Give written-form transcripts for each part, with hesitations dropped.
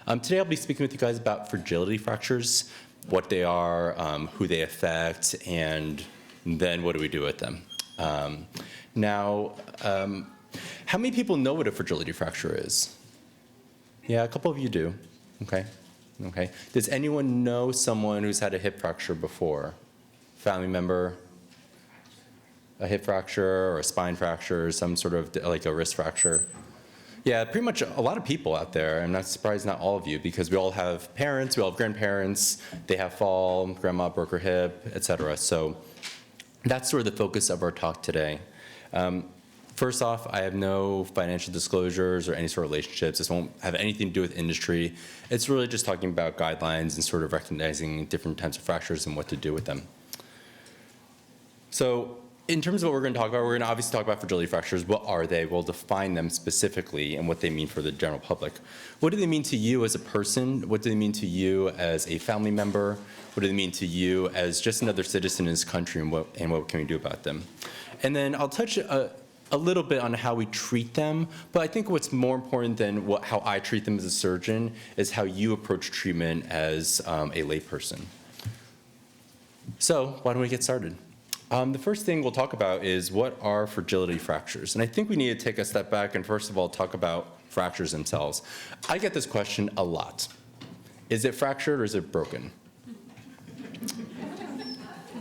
Today I'll be speaking with you guys about fragility fractures, what they are, who they affect, and then what do we do with them. How many people know what a fragility fracture is? Yeah, a couple of you do. Okay. Does anyone know someone who's had a hip fracture before? Family member? A hip fracture or a spine fracture, some sort of like a wrist fracture? Yeah, pretty much a lot of people out there. I'm not surprised not all of you, because we all have parents, we all have grandparents, they have fall, grandma broke her hip, etc. So that's sort of the focus of our talk today. First off, I have no financial disclosures or any sort of relationships. This won't have anything to do with industry. It's really just talking about guidelines and sort of recognizing different types of fractures and what to do with them. So in terms of what we're going to talk about, we're going to obviously talk about fragility fractures. What are they? We'll define them specifically and what they mean for the general public. What do they mean to you as a person? What do they mean to you as a family member? What do they mean to you as just another citizen in this country, and what can we do about them? And then I'll touch a little bit on how we treat them, but I think what's more important than how I treat them as a surgeon is how you approach treatment as a layperson. So why don't we get started? The first thing we'll talk about is what are fragility fractures. And I think we need to take a step back and first of all talk about fractures themselves. I get this question a lot. Is it fractured or is it broken?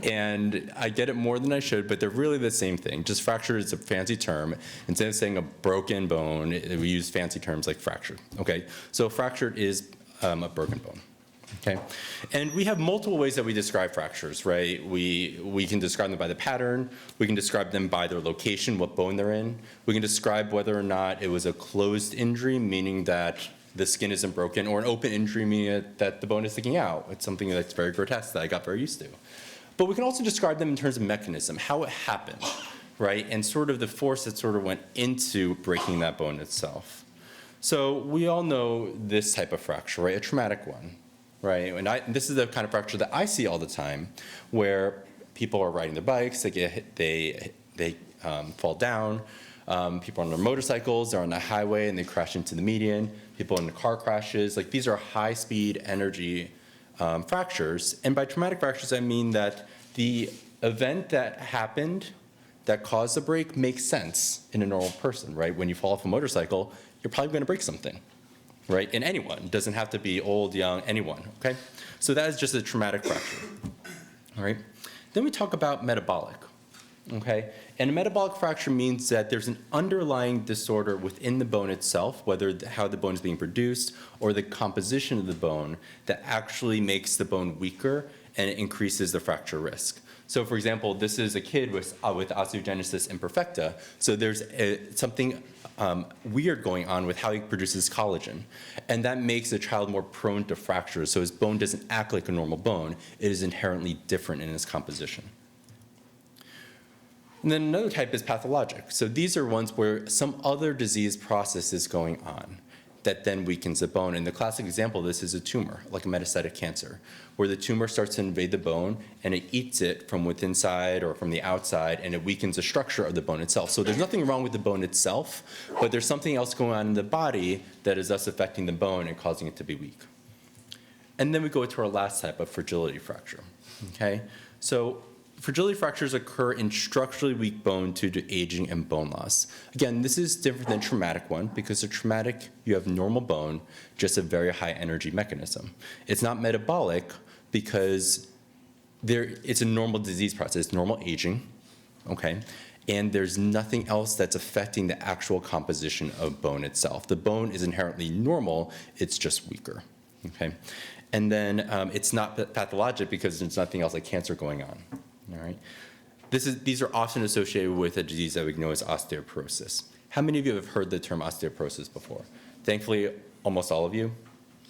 And I get it more than I should, but they're really the same thing. Just fracture is a fancy term. Instead of saying a broken bone, we use fancy terms like fractured. Okay, so fractured is a broken bone. Okay, and we have multiple ways that we describe fractures, right? We can describe them by the pattern. We can describe them by their location, what bone they're in. We can describe whether or not it was a closed injury, meaning that the skin isn't broken, or an open injury, meaning that the bone is sticking out. It's something that's very grotesque that I got very used to. But we can also describe them in terms of mechanism, how it happened, right? And sort of the force that sort of went into breaking that bone itself. So we all know this type of fracture, right? A traumatic one, right? And this is the kind of fracture that I see all the time, where people are riding their bikes, they fall down. People on their motorcycles, they're on the highway and they crash into the median. People in the car crashes. Like, these are high-speed energy fractures. And by traumatic fractures, I mean that the event that happened that caused the break makes sense in a normal person, right? When you fall off a motorcycle, you're probably going to break something, right? And anyone, it doesn't have to be old, young, anyone, okay? So that is just a traumatic fracture, all right? Then we talk about metabolic, okay? And a metabolic fracture means that there's an underlying disorder within the bone itself, whether how the bone is being produced or the composition of the bone, that actually makes the bone weaker and it increases the fracture risk. So for example, this is a kid with osteogenesis imperfecta. So there's something weird going on with how he produces collagen. And that makes the child more prone to fractures. So his bone doesn't act like a normal bone. It is inherently different in its composition. And then another type is pathologic. So these are ones where some other disease process is going on that then weakens the bone. And the classic example of this is a tumor, like a metastatic cancer, where the tumor starts to invade the bone and it eats it from within inside or from the outside, and it weakens the structure of the bone itself. So there's nothing wrong with the bone itself, but there's something else going on in the body that is thus affecting the bone and causing it to be weak. And then we go to our last type of fragility fracture, okay? So fragility fractures occur in structurally weak bone due to aging and bone loss. Again, this is different than traumatic one, because a traumatic, you have normal bone, just a very high energy mechanism. It's not metabolic because it's a normal disease process, normal aging, okay? And there's nothing else that's affecting the actual composition of bone itself. The bone is inherently normal, it's just weaker, okay? And then it's not pathologic because there's nothing else like cancer going on. All right. These are often associated with a disease that we know as osteoporosis. How many of you have heard the term osteoporosis before? Thankfully, almost all of you.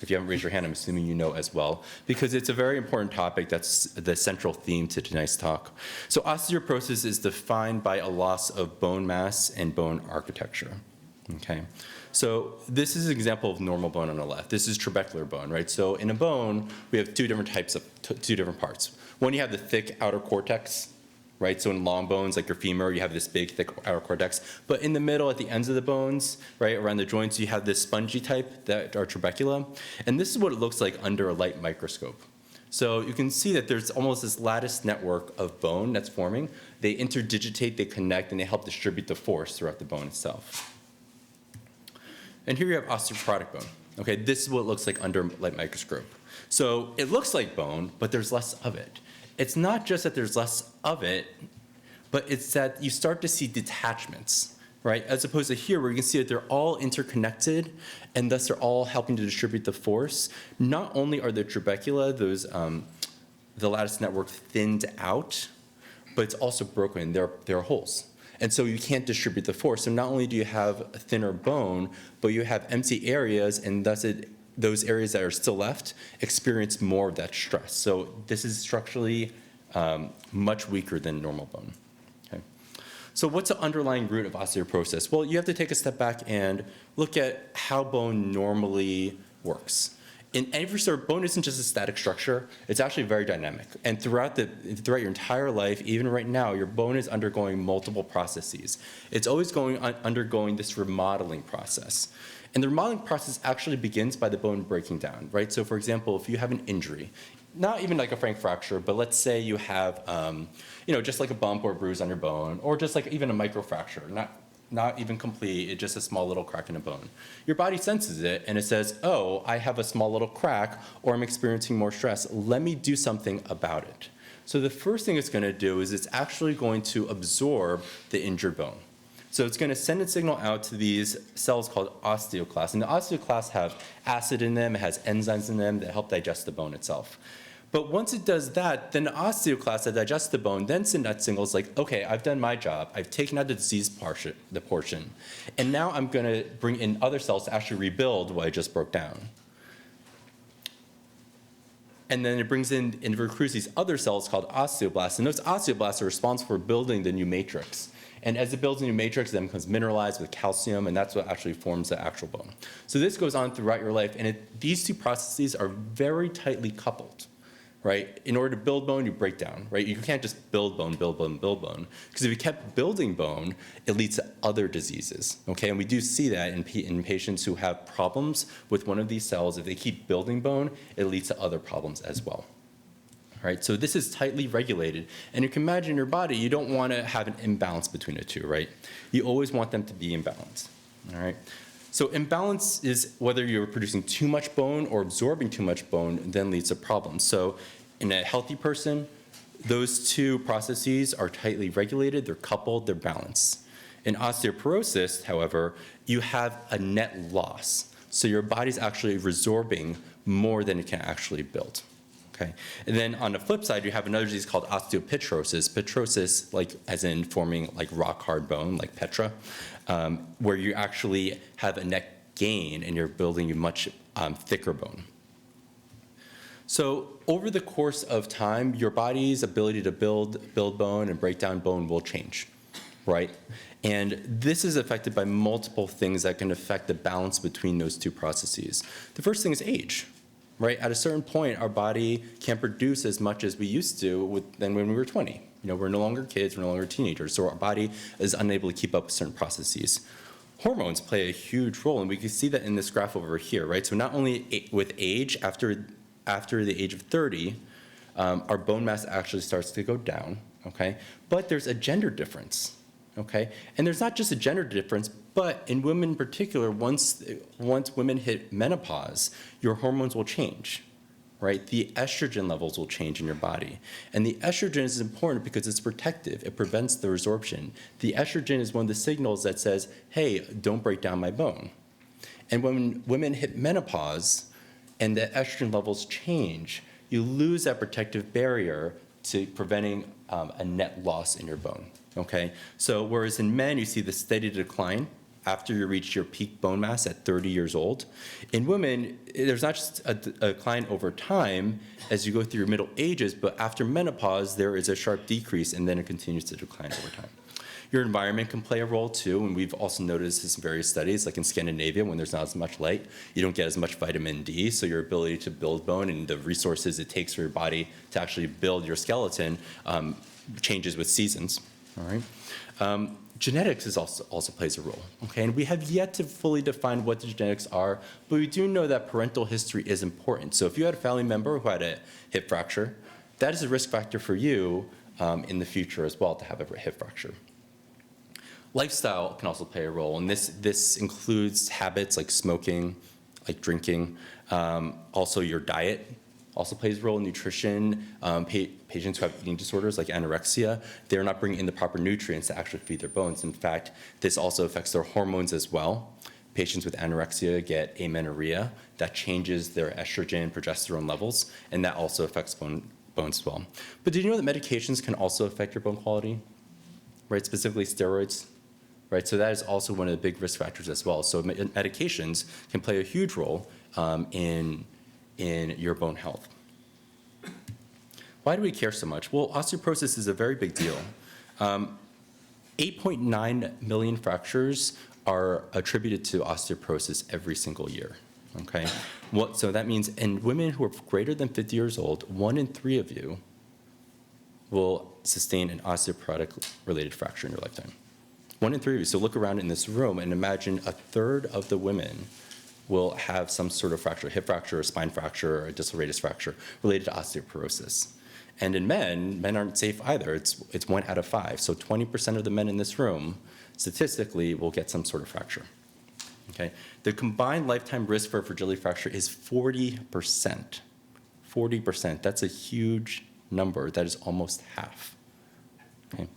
If you haven't raised your hand, I'm assuming you know as well, because it's a very important topic. That's the central theme to tonight's talk. So osteoporosis is defined by a loss of bone mass and bone architecture. Okay. So this is an example of normal bone on the left. This is trabecular bone, right? So in a bone, we have two different parts. One, you have the thick outer cortex, right? So in long bones, like your femur, you have this big, thick outer cortex. But in the middle, at the ends of the bones, right, around the joints, you have this spongy type that are trabecula. And this is what it looks like under a light microscope. So you can see that there's almost this lattice network of bone that's forming. They interdigitate, they connect, and they help distribute the force throughout the bone itself. And here you have osteoporotic bone. Okay, this is what it looks like under light microscope. So it looks like bone, but there's less of it. It's not just that there's less of it, but it's that you start to see detachments, right? As opposed to here, where you can see that they're all interconnected, and thus they're all helping to distribute the force. Not only are the trabecula, the lattice network, thinned out, but it's also broken. There are holes. And so you can't distribute the force. So not only do you have a thinner bone, but you have empty areas, and thus those areas that are still left experience more of that stress. So this is structurally much weaker than normal bone. Okay. So what's the underlying root of osteoporosis? Well, you have to take a step back and look at how bone normally works. In every sort of bone isn't just a static structure, it's actually very dynamic. And throughout your entire life, even right now, your bone is undergoing multiple processes. It's always undergoing this remodeling process. And the remodeling process actually begins by the bone breaking down, right? So for example, if you have an injury, not even like a frank fracture, but let's say you have, just like a bump or a bruise on your bone, or just like even a microfracture, not even complete, it's just a small little crack in a bone. Your body senses it and it says, oh, I have a small little crack, or I'm experiencing more stress. Let me do something about it. So the first thing it's going to do is it's actually going to absorb the injured bone. So it's going to send a signal out to these cells called osteoclasts. And the osteoclasts have acid in them, it has enzymes in them that help digest the bone itself. But once it does that, then the osteoclasts that digest the bone then send out signals like, okay, I've done my job. I've taken out the diseased portion. And now I'm going to bring in other cells to actually rebuild what I just broke down. And then it brings in and recruits these other cells called osteoblasts. And those osteoblasts are responsible for building the new matrix. And as it builds a new matrix, it then becomes mineralized with calcium, and that's what actually forms the actual bone. So this goes on throughout your life, and these two processes are very tightly coupled. Right? In order to build bone, you break down, right? You can't just build bone, build bone, build bone. Because if you kept building bone, it leads to other diseases, okay? And we do see that in patients who have problems with one of these cells. If they keep building bone, it leads to other problems as well. All right? So this is tightly regulated. And you can imagine in your body, you don't want to have an imbalance between the two, right? You always want them to be in balance, all right? So imbalance is whether you're producing too much bone or absorbing too much bone, then leads to problems. So in a healthy person, those two processes are tightly regulated, they're coupled, they're balanced. In osteoporosis, however, you have a net loss. So your body's actually resorbing more than it can actually build. Okay. And then on the flip side, you have another disease called osteopetrosis. Petrosis, like as in forming like rock hard bone, like Petra, where you actually have a net gain and you're building a much thicker bone. So over the course of time, your body's ability to build bone and break down bone will change, right? And this is affected by multiple things that can affect the balance between those two processes. The first thing is age. Right? At a certain point, our body can't produce as much as we used to than when we were 20. We're no longer kids, we're no longer teenagers, so our body is unable to keep up with certain processes. Hormones play a huge role, and we can see that in this graph over here, right? So not only with age, after the age of 30, our bone mass actually starts to go down, okay? But there's a gender difference, okay? And there's not just a gender difference, but in women in particular, once women hit menopause, your hormones will change, right? The estrogen levels will change in your body. And the estrogen is important because it's protective. It prevents the resorption. The estrogen is one of the signals that says, hey, don't break down my bone. And when women hit menopause and the estrogen levels change, you lose that protective barrier to preventing a net loss in your bone, okay? So whereas in men, you see the steady decline after you reach your peak bone mass at 30 years old. In women, there's not just a decline over time as you go through your middle ages, but after menopause, there is a sharp decrease, and then it continues to decline over time. Your environment can play a role too, and we've also noticed this in various studies, like in Scandinavia, when there's not as much light, you don't get as much vitamin D, so your ability to build bone and the resources it takes for your body to actually build your skeleton changes with seasons, all right? Genetics also plays a role, okay? And we have yet to fully define what the genetics are, but we do know that parental history is important. So if you had a family member who had a hip fracture, that is a risk factor for you in the future as well to have a hip fracture. Lifestyle can also play a role, and this includes habits like smoking, like drinking. Also your diet also plays a role in nutrition. Patients who have eating disorders like anorexia, they're not bringing in the proper nutrients to actually feed their bones. In fact, this also affects their hormones as well. Patients with anorexia get amenorrhea. That changes their estrogen, progesterone levels, and that also affects bones as well. But did you know that medications can also affect your bone quality? Right, specifically steroids? Right, so that is also one of the big risk factors as well. So medications can play a huge role in your bone health. Why do we care so much? Well, osteoporosis is a very big deal. 8.9 million fractures are attributed to osteoporosis every single year, okay? So that means in women who are greater than 50 years old, 1 in 3 of you will sustain an osteoporotic-related fracture in your lifetime. 1 in 3 of you. So look around in this room and imagine a third of the women will have some sort of fracture, hip fracture, a spine fracture, or a distal radius fracture related to osteoporosis. And in men aren't safe either. It's 1 out of 5. So 20% of the men in this room, statistically, will get some sort of fracture. Okay? The combined lifetime risk for a fragility fracture is 40%. 40%. That's a huge number. That is almost half. Okay?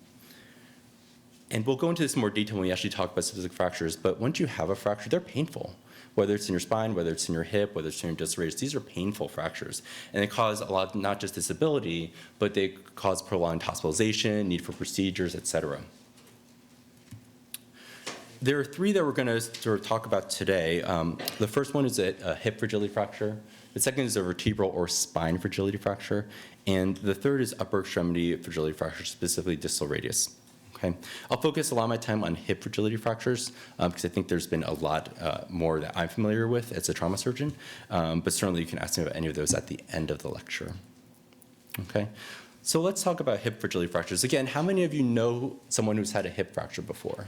And we'll go into this in more detail when we actually talk about specific fractures, but once you have a fracture, they're painful. Whether it's in your spine, whether it's in your hip, whether it's in your distal radius, these are painful fractures. And they cause a lot, not just disability, but they cause prolonged hospitalization, need for procedures, et cetera. There are 3 that we're going to sort of talk about today. The first one is a hip fragility fracture. The second is a vertebral or spine fragility fracture. And the third is upper extremity fragility fracture, specifically distal radius. Okay. I'll focus a lot of my time on hip fragility fractures because I think there's been a lot more that I'm familiar with as a trauma surgeon, but certainly you can ask me about any of those at the end of the lecture. Okay. So let's talk about hip fragility fractures. Again, how many of you know someone who's had a hip fracture before?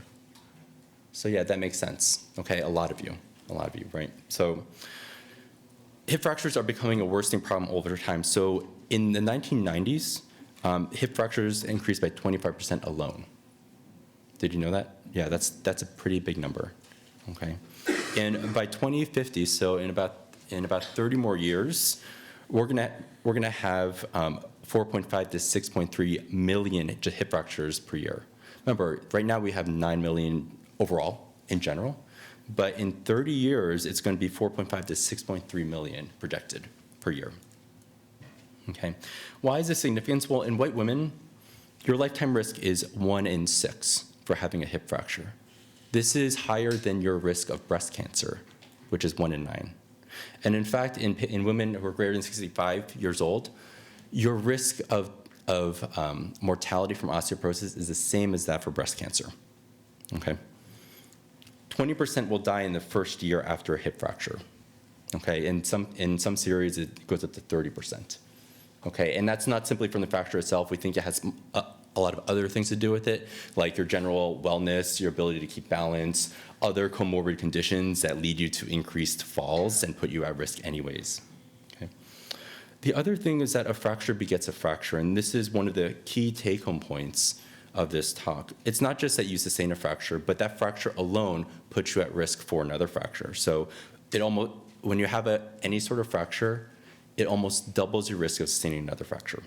So yeah, that makes sense. Okay, a lot of you, right? So hip fractures are becoming a worsening problem over time. So in the 1990s, hip fractures increased by 25% alone. Did you know that? Yeah, that's a pretty big number, okay? And by 2050, so in about 30 more years, we're gonna have 4.5 to 6.3 million hip fractures per year. Remember, right now we have 9 million overall in general, but in 30 years, it's gonna be 4.5 to 6.3 million projected per year. Okay, why is this significant? Well, in white women, your lifetime risk is 1 in 6 for having a hip fracture. This is higher than your risk of breast cancer, which is 1 in 9. And in fact, in women who are greater than 65 years old, your risk of mortality from osteoporosis is the same as that for breast cancer. Okay, 20% will die in the first year after a hip fracture. Okay, in some series it goes up to 30%. Okay, and that's not simply from the fracture itself. We think it has a lot of other things to do with it, like your general wellness, your ability to keep balance, other comorbid conditions that lead you to increased falls and put you at risk anyways. Okay. The other thing is that a fracture begets a fracture, and this is one of the key take-home points of this talk. It's not just that you sustain a fracture, but that fracture alone puts you at risk for another fracture. So when you have any sort of fracture, it almost doubles your risk of sustaining another fracture.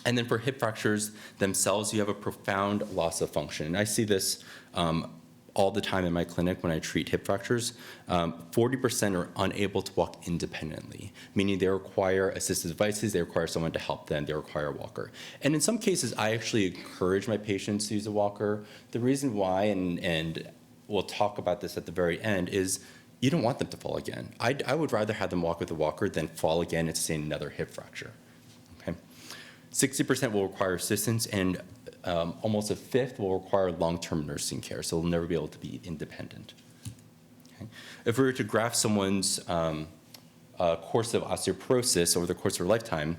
And then for hip fractures themselves, you have a profound loss of function. And I see this all the time in my clinic when I treat hip fractures. 40% are unable to walk independently, meaning they require assistive devices, they require someone to help them, they require a walker. And in some cases, I actually encourage my patients to use a walker. The reason why, and we'll talk about this at the very end, is you don't want them to fall again. I would rather have them walk with a walker than fall again and sustain another hip fracture. Okay, 60% will require assistance, and almost a fifth will require long-term nursing care, so they'll never be able to be independent. Okay? If we were to graph someone's course of osteoporosis over the course of their lifetime,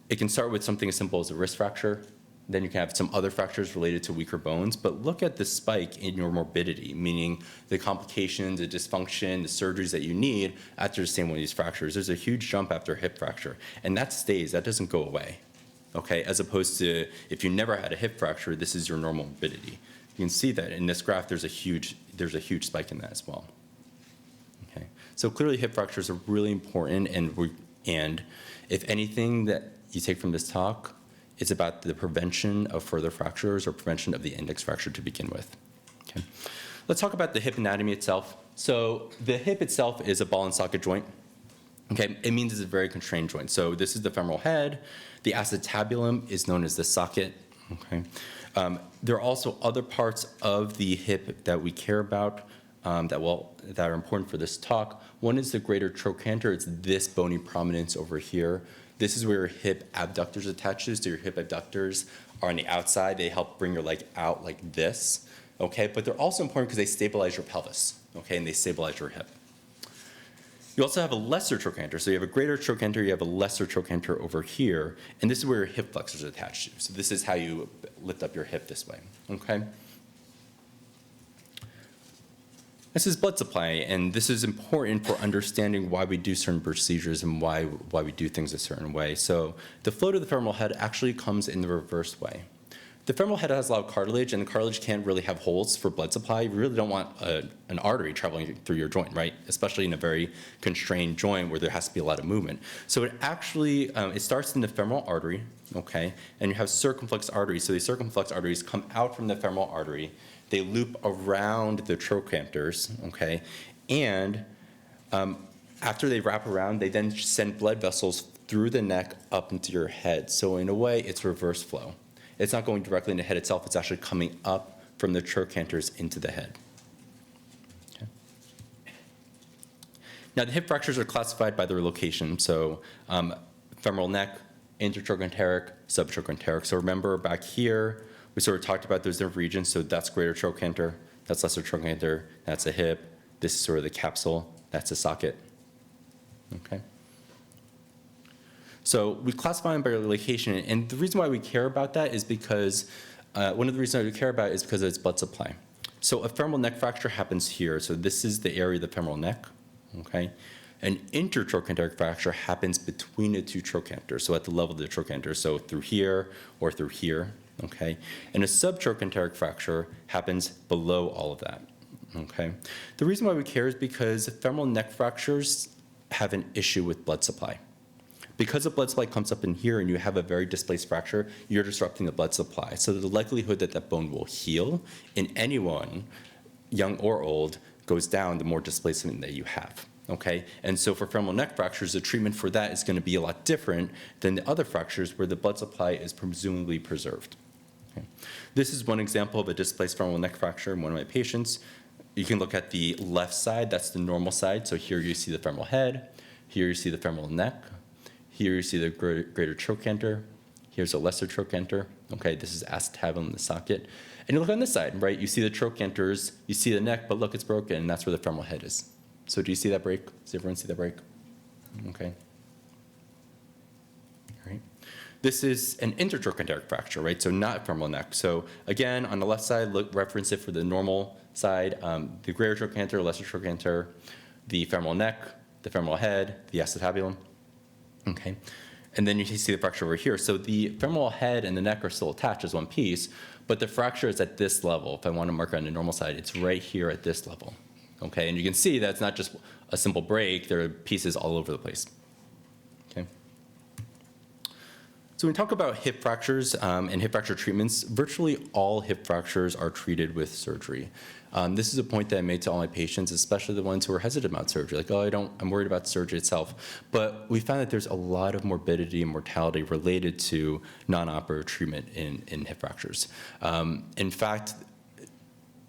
it can start with something as simple as a wrist fracture. Then you can have some other fractures related to weaker bones, but look at the spike in your morbidity, meaning the complications, the dysfunction, the surgeries that you need after the same one of these fractures. There's a huge jump after a hip fracture, and that stays, that doesn't go away, okay? As opposed to if you never had a hip fracture, this is your normal morbidity. You can see that in this graph, there's a huge spike in that as well, okay? So clearly hip fractures are really important, and if anything that you take from this talk, it's about the prevention of further fractures or prevention of the index fracture to begin with. Okay. Let's talk about the hip anatomy itself. So the hip itself is a ball and socket joint. Okay, it means it's a very constrained joint. So this is the femoral head. The acetabulum is known as the socket. Okay. There are also other parts of the hip that we care about that are important for this talk. One is the greater trochanter. It's this bony prominence over here. This is where your hip abductors attach to. So your hip abductors are on the outside. They help bring your leg out like this, okay? But they're also important because they stabilize your pelvis, okay? And they stabilize your hip. You also have a lesser trochanter. So you have a greater trochanter, you have a lesser trochanter over here, and this is where your hip flexors are attached to. So this is how you lift up your hip this way, okay? This is blood supply, and this is important for understanding why we do certain procedures and why we do things a certain way. So the flow to the femoral head actually comes in the reverse way. The femoral head has a lot of cartilage, and the cartilage can't really have holes for blood supply. You really don't want an artery traveling through your joint, right? Especially in a very constrained joint where there has to be a lot of movement. So it actually, it starts in the femoral artery, okay? And you have circumflex arteries. So these circumflex arteries come out from the femoral artery. They loop around the trochanters, okay? And after they wrap around, they then send blood vessels through the neck up into your head. So in a way, it's reverse flow. It's not going directly in the head itself, it's actually coming up from the trochanters into the head. Okay. Now, the hip fractures are classified by their location. So femoral neck, intertrochanteric, subtrochanteric. So remember back here, we sort of talked about those different regions. So that's greater trochanter, that's lesser trochanter, that's a hip. This is sort of the capsule, that's a socket. Okay. So we classify them by location, and the reason why we care about that is because, one of the reasons why we care about it is because of its blood supply. So a femoral neck fracture happens here. So this is the area of the femoral neck, okay? An intertrochanteric fracture happens between the two trochanters, so at the level of the trochanter, so through here or through here, okay? And a subtrochanteric fracture happens below all of that, okay? The reason why we care is because femoral neck fractures have an issue with blood supply. Because the blood supply comes up in here and you have a very displaced fracture, you're disrupting the blood supply. So the likelihood that that bone will heal in anyone, young or old, goes down the more displacement that you have. Okay, and so for femoral neck fractures, the treatment for that is going to be a lot different than the other fractures where the blood supply is presumably preserved. Okay. This is one example of a displaced femoral neck fracture in one of my patients. You can look at the left side, that's the normal side. So here you see the femoral head, here you see the femoral neck, here you see the greater trochanter, here's a lesser trochanter. Okay, this is acetabulum, the socket. And you look on this side, right? You see the trochanters, you see the neck, but look, it's broken, and that's where the femoral head is. So do you see that break? Does everyone see that break? Okay. All right. This is an intertrochanteric fracture, right? So not femoral neck. So again, on the left side, look, reference it for the normal side, the greater trochanter, lesser trochanter, the femoral neck, the femoral head, the acetabulum. Okay. And then you see the fracture over here. So the femoral head and the neck are still attached as one piece, but the fracture is at this level. If I want to mark it on the normal side, it's right here at this level. Okay, and you can see that it's not just a simple break, there are pieces all over the place. Okay. So when we talk about hip fractures and hip fracture treatments, virtually all hip fractures are treated with surgery. This is a point that I made to all my patients, especially the ones who are hesitant about surgery, like, oh, I'm worried about surgery itself. But we found that there's a lot of morbidity and mortality related to non-operative treatment in hip fractures. In fact,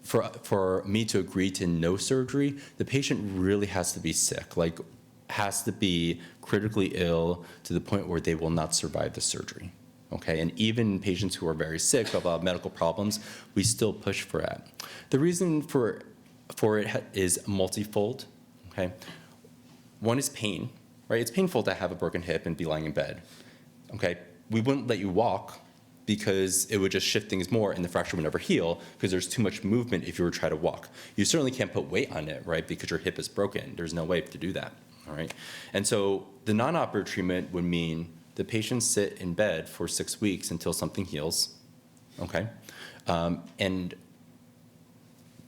for me to agree to no surgery, the patient really has to be sick, like has to be critically ill to the point where they will not survive the surgery. okay? And even patients who are very sick, have a lot of medical problems, we still push for that. The reason for it is multifold, okay? One is pain, right? It's painful to have a broken hip and be lying in bed, okay? We wouldn't let you walk because it would just shift things more and the fracture would never heal because there's too much movement if you were to try to walk. You certainly can't put weight on it, right? Because your hip is broken. There's no way to do that, all right? And so the non-operative treatment would mean the patients sit in bed for 6 weeks until something heals, okay? And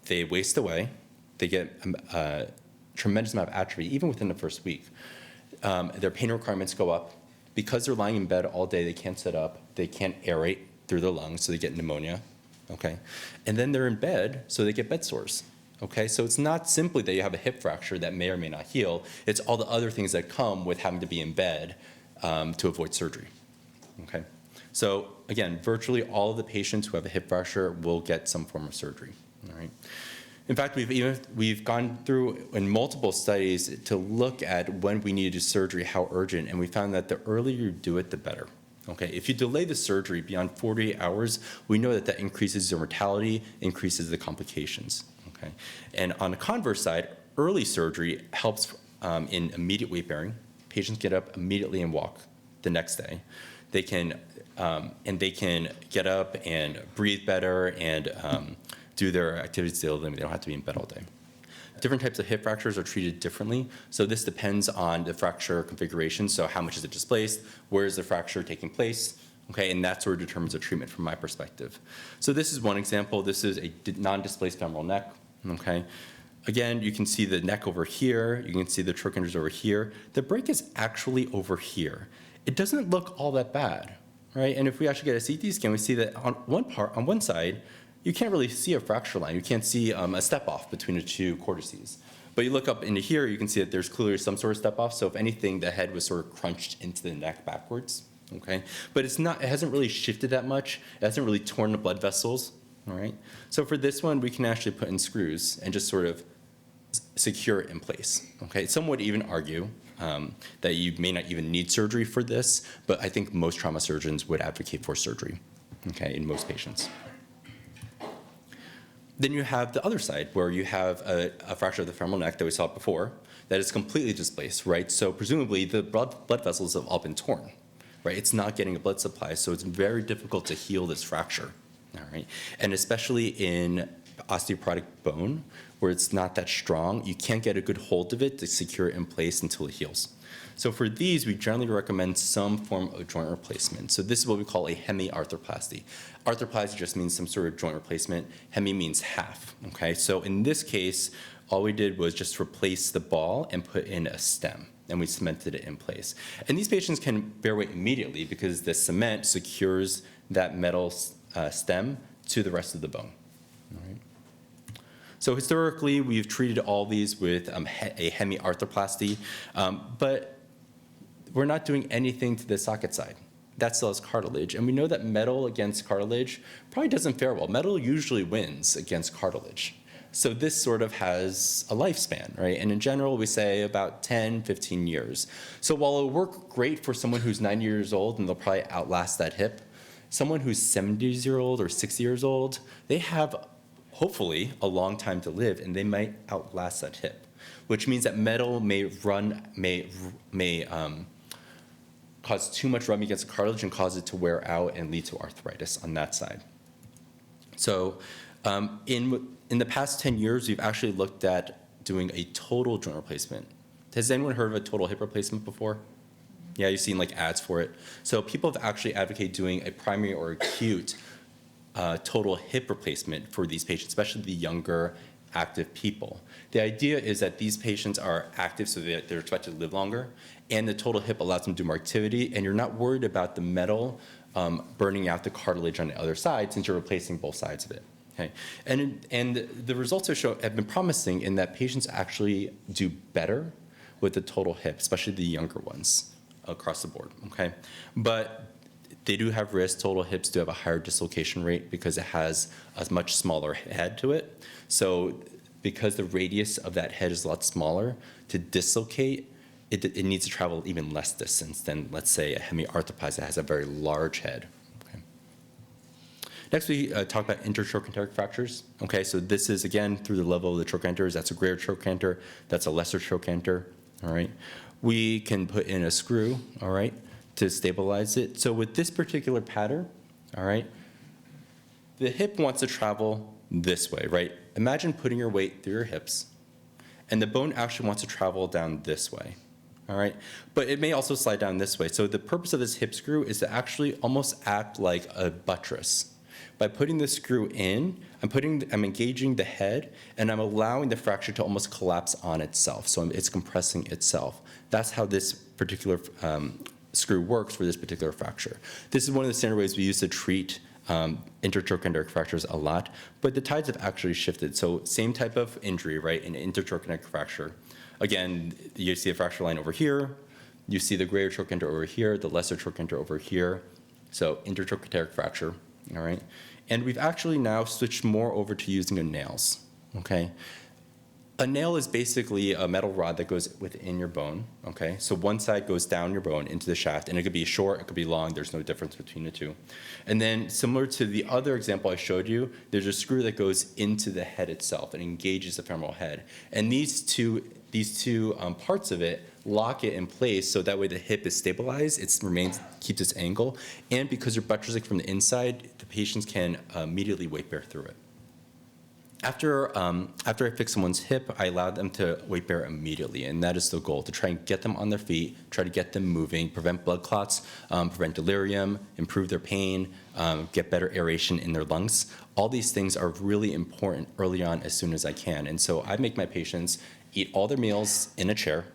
they waste away. They get a tremendous amount of atrophy, even within the first week. Their pain requirements go up. Because they're lying in bed all day, they can't sit up. They can't aerate through their lungs, so they get pneumonia, okay? And then they're in bed, so they get bed sores, okay? So it's not simply that you have a hip fracture that may or may not heal. It's all the other things that come with having to be in bed to avoid surgery, okay? So again, virtually all of the patients who have a hip fracture will get some form of surgery, all right? In fact, we've gone through in multiple studies to look at when we need to do surgery, how urgent, and we found that the earlier you do it, the better. Okay, if you delay the surgery beyond 48 hours, we know that that increases your mortality, increases the complications. Okay, and on the converse side, early surgery helps in immediate weight bearing. Patients get up immediately and walk the next day. They can get up and breathe better and do their activities daily. They don't have to be in bed all day. Different types of hip fractures are treated differently. So this depends on the fracture configuration. So how much is it displaced? Where is the fracture taking place? Okay, and that sort of determines the treatment from my perspective. So this is one example. This is a non-displaced femoral neck. Okay, again, you can see the neck over here. You can see the trochanters over here. The break is actually over here. It doesn't look all that bad, right? And if we actually get a CT scan, we see that on one side, you can't really see a fracture line. You can't see a step off between the two cortices. But you look up into here, you can see that there's clearly some sort of step off. So if anything, the head was sort of crunched into the neck backwards, okay? But it hasn't really shifted that much. It hasn't really torn the blood vessels, all right? So for this one, we can actually put in screws and just sort of secure it in place, okay? Some would even argue that you may not even need surgery for this, but I think most trauma surgeons would advocate for surgery, okay, in most patients. Then you have the other side where you have a fracture of the femoral neck that we saw before that is completely displaced, right? So presumably the blood vessels have all been torn, right? It's not getting a blood supply, so it's very difficult to heal this fracture, all right? And especially in osteoporotic bone, where it's not that strong, you can't get a good hold of it to secure it in place until it heals. So for these, we generally recommend some form of joint replacement. So this is what we call a hemiarthroplasty. Arthroplasty just means some sort of joint replacement. Hemi means half, okay? So in this case, all we did was just replace the ball and put in a stem, and we cemented it in place. And these patients can bear weight immediately because the cement secures that metal stem to the rest of the bone, all right? So historically, we've treated all these with a hemiarthroplasty, but we're not doing anything to the socket side. That still has cartilage, and we know that metal against cartilage probably doesn't fare well. Metal usually wins against cartilage. So this sort of has a lifespan, right? And in general, we say about 10, 15 years. So while it'll work great for someone who's 90 years old and they'll probably outlast that hip, someone who's 70-year-old or 60 years old, they have hopefully a long time to live and they might outlast that hip, which means that metal may cause too much rubbing against the cartilage and cause it to wear out and lead to arthritis on that side. So in the past 10 years, we've actually looked at doing a total joint replacement. Has anyone heard of a total hip replacement before? Yeah, you've seen like ads for it. So people have actually advocated doing a primary or acute total hip replacement for these patients, especially the younger active people. The idea is that these patients are active so that they're expected to live longer, and the total hip allows them to do more activity, and you're not worried about the metal burning out the cartilage on the other side since you're replacing both sides of it. Okay, and the results have been promising in that patients actually do better with the total hip, especially the younger ones across the board. Okay, but they do have risk. Total hips do have a higher dislocation rate because it has a much smaller head to it. So because the radius of that head is a lot smaller, to dislocate it needs to travel even less distance than, let's say, a hemiarthropod that has a very large head. Okay. Next, we talk about intertrochanteric fractures. Okay, so this is, again, through the level of the trochanters. That's a greater trochanter. That's a lesser trochanter. All right. We can put in a screw, all right, to stabilize it. So with this particular pattern, all right, the hip wants to travel this way, right? Imagine putting your weight through your hips, and the bone actually wants to travel down this way, all right? But it may also slide down this way. So the purpose of this hip screw is to actually almost act like a buttress. By putting the screw in, I'm engaging the head, and I'm allowing the fracture to almost collapse on itself. So it's compressing itself. That's how this particular screw works for this particular fracture. This is one of the standard ways we use to treat intertrochanteric fractures a lot, but the tides have actually shifted. So same type of injury, right, an intertrochanteric fracture. Again, you see a fracture line over here. You see the greater trochanter over here, the lesser trochanter over here. So intertrochanteric fracture, all right? And we've actually now switched more over to using nails, okay? A nail is basically a metal rod that goes within your bone, okay? So one side goes down your bone into the shaft, and it could be short, it could be long, there's no difference between the two. And then similar to the other example I showed you, there's a screw that goes into the head itself and engages the femoral head. And these two parts of it lock it in place so that way the hip is stabilized, keeps its angle, and because you're buttressing from the inside, the patients can immediately weight bear through it. After I fix someone's hip, I allow them to weight bear immediately, and that is the goal, to try and get them on their feet, try to get them moving, prevent blood clots, prevent delirium, improve their pain, get better aeration in their lungs. All these things are really important early on as soon as I can. And so I make my patients eat all their meals in a chair,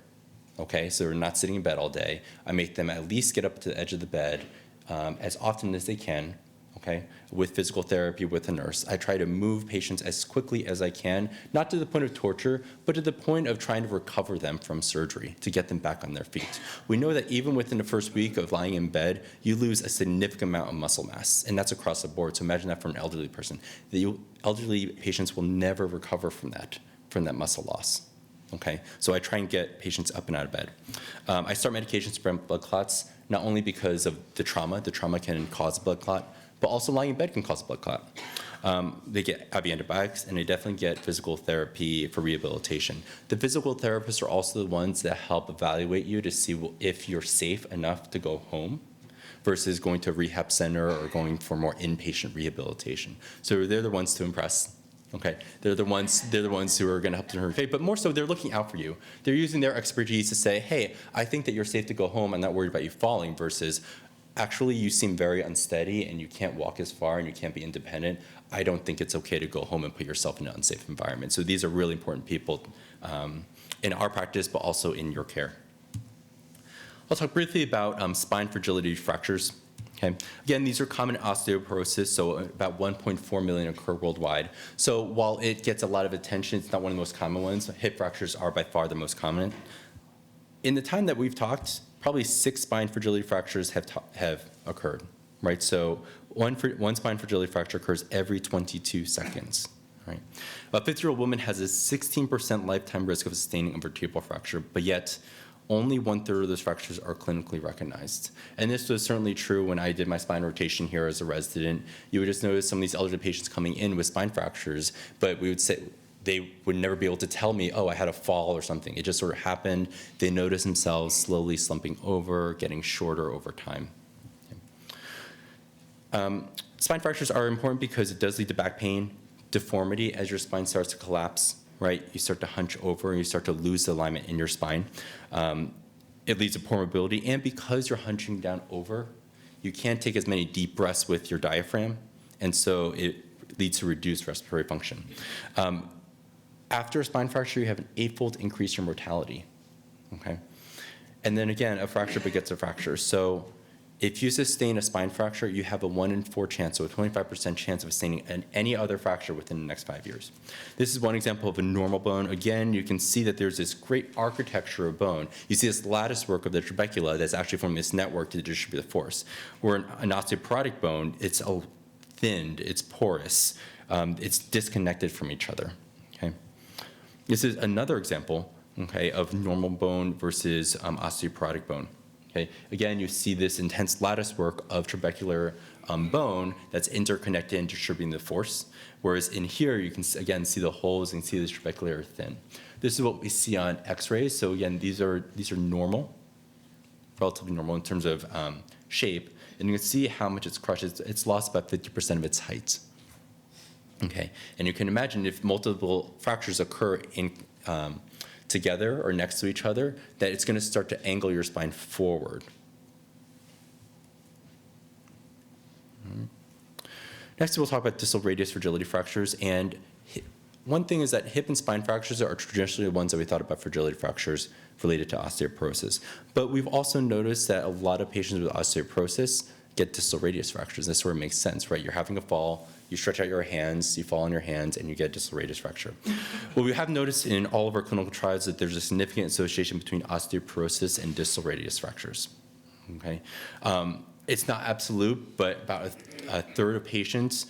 okay, so they're not sitting in bed all day. I make them at least get up to the edge of the bed as often as they can, okay, with physical therapy with a nurse. I try to move patients as quickly as I can, not to the point of torture, but to the point of trying to recover them from surgery to get them back on their feet. We know that even within the first week of lying in bed, you lose a significant amount of muscle mass, and that's across the board. So imagine that for an elderly person. The elderly patients will never recover from that muscle loss. Okay, so I try and get patients up and out of bed. I start medications to prevent blood clots, not only because of the trauma can cause a blood clot, but also lying in bed can cause a blood clot. They get IV antibiotics, and they definitely get physical therapy for rehabilitation. The physical therapists are also the ones that help evaluate you to see if you're safe enough to go home versus going to a rehab center or going for more inpatient rehabilitation. So they're the ones to impress. Okay, they're the ones who are going to help them. Okay, but more so, they're looking out for you. They're using their expertise to say, hey, I think that you're safe to go home. I'm not worried about you falling. Versus, actually, you seem very unsteady and you can't walk as far and you can't be independent. I don't think it's okay to go home and put yourself in an unsafe environment. So these are really important people in our practice, but also in your care. I'll talk briefly about spine fragility fractures. Okay. Again, these are common osteoporosis, so about 1.4 million occur worldwide. So while it gets a lot of attention, it's not one of the most common ones. Hip fractures are by far the most common. In the time that we've talked, probably 6 spine fragility fractures have occurred, right? So one spine fragility fracture occurs every 22 seconds, right? A 50-year-old woman has a 16% lifetime risk of sustaining a vertebral fracture, but yet only 1/3 of those fractures are clinically recognized. And this was certainly true when I did my spine rotation here as a resident. You would just notice some of these elderly patients coming in with spine fractures, but we would say they would never be able to tell me, oh, I had a fall or something. It just sort of happened. They noticed themselves slowly slumping over, getting shorter over time. Spine fractures are important because it does lead to back pain, deformity as your spine starts to collapse, right? You start to hunch over and you start to lose the alignment in your spine. It leads to poor mobility, and because you're hunching down over, you can't take as many deep breaths with your diaphragm, and so it leads to reduced respiratory function. After a spine fracture, you have an 8-fold increase in mortality, okay? And then again, a fracture begets a fracture. So if you sustain a spine fracture, you have a 1 in 4 chance, so a 25% chance of sustaining any other fracture within the next 5 years. This is one example of a normal bone. Again, you can see that there's this great architecture of bone. You see this lattice work of the trabecula that's actually forming this network to distribute the force. Where an osteoporotic bone, it's thinned, it's porous, it's disconnected from each other. Okay? This is another example okay, of normal bone versus osteoporotic bone. Okay, again, you see this intense lattice work of trabecular bone that's interconnected and distributing the force, whereas in here you can again see the holes and see this trabecular thin. This is what we see on X-rays. So again, these are normal, relatively normal in terms of shape, and you can see how much it's crushed. It's lost about 50% of its height. Okay, and you can imagine if multiple fractures occur in together or next to each other, that it's going to start to angle your spine forward. Next, we'll talk about distal radius fragility fractures. And one thing is that hip and spine fractures are traditionally the ones that we thought about fragility fractures related to osteoporosis. But we've also noticed that a lot of patients with osteoporosis get distal radius fractures. This sort of makes sense, right? You're having a fall, you stretch out your hands, you fall on your hands, and you get a distal radius fracture. Well, we have noticed in all of our clinical trials that there's a significant association between osteoporosis and distal radius fractures. Okay, it's not absolute, but about a third of patients